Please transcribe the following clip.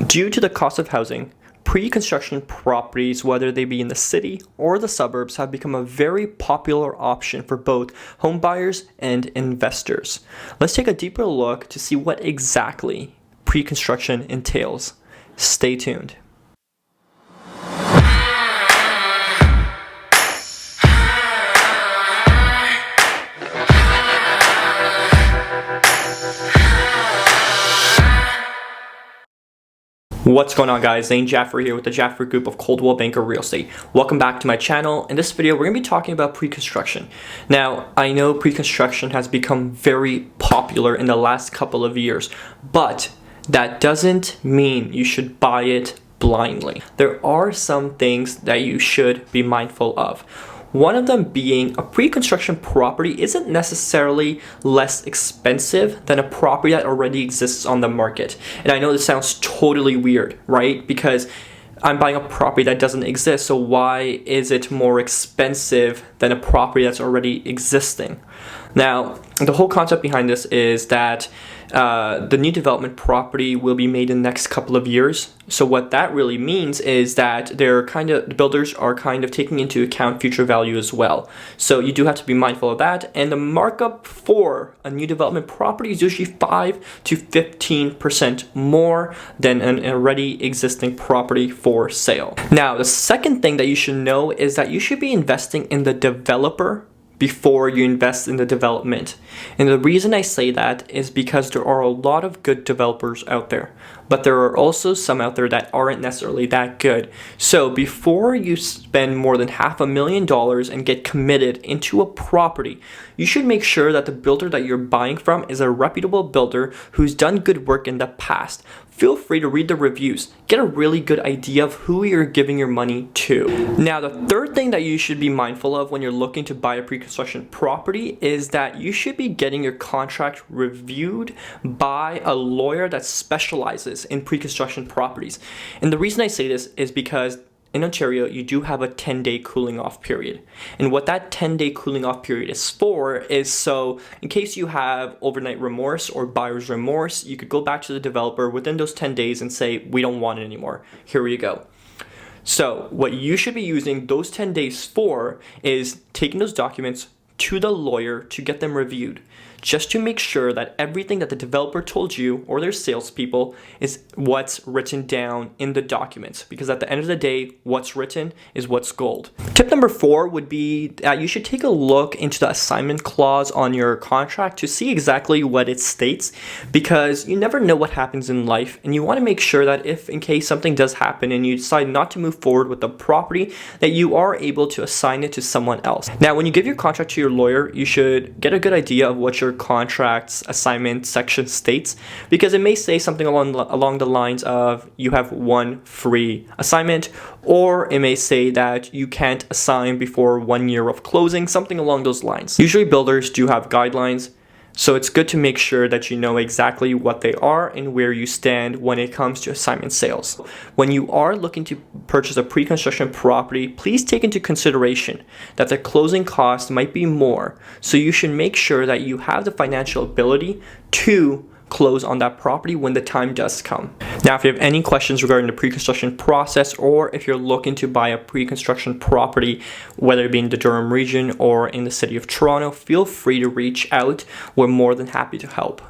Due to the cost of housing, pre-construction properties, whether they be in the city or the suburbs, have become a very popular option for both home buyers and investors. Let's take a deeper look to see what exactly pre-construction entails. Stay tuned. What's going on, guys? Zain Jafrey here with the Jafrey Group of Coldwell Banker Real Estate. Welcome back to my channel. In this video, we're going to be talking about pre-construction. Now, I know pre-construction has become very popular in the last couple of years, but that doesn't mean you should buy it blindly. There are some things that you should be mindful of. One of them being a pre-construction property isn't necessarily less expensive than a property that already exists on the market. And I know this sounds totally weird, right? Because I'm buying a property that doesn't exist, so why is it more expensive than a property that's already existing? Now, the whole concept behind this is that the new development property will be made in the next couple of years. So what that really means is that the builders are kind of taking into account future value as well. So you do have to be mindful of that. And the markup for a new development property is usually 5 to 15% more than an already existing property for sale. Now, the second thing that you should know is that you should be investing in the developer before you invest in the development. And the reason I say that is because there are a lot of good developers out there, but there are also some out there that aren't necessarily that good. So before you spend more than $500,000 and get committed into a property, you should make sure that the builder that you're buying from is a reputable builder who's done good work in the past. Feel free to read the reviews, get a really good idea of who you're giving your money to. Now, the third thing that you should be mindful of when you're looking to buy a pre-construction property is that you should be getting your contract reviewed by a lawyer that specializes in pre-construction properties. And the reason I say this is because in Ontario, you do have a 10-day cooling off period. And what that 10-day cooling off period is for is so in case you have overnight remorse or buyer's remorse, you could go back to the developer within those 10 days and say, we don't want it anymore. Here you go. So what you should be using those 10 days for is taking those documents to the lawyer to get them reviewed, just to make sure that everything that the developer told you or their salespeople is what's written down in the documents. Because at the end of the day, what's written is what's gold. Tip number 4 would be that you should take a look into the assignment clause on your contract to see exactly what it states, because you never know what happens in life, and you want to make sure that if in case something does happen and you decide not to move forward with the property, that you are able to assign it to someone else. Now, when you give your contract to your lawyer, you should get a good idea of what your contract's assignment section states, because it may say something along the lines of you have one free assignment, or it may say that you can't assign before 1 year of closing, something along those lines. Usually builders do have guidelines, so it's good to make sure that you know exactly what they are and where you stand when it comes to assignment sales. When you are looking to purchase a pre-construction property, please take into consideration that the closing cost might be more. So you should make sure that you have the financial ability to close on that property when the time does come. Now, if you have any questions regarding the pre-construction process, or if you're looking to buy a pre-construction property, whether it be in the Durham region or in the city of Toronto, feel free to reach out. We're more than happy to help.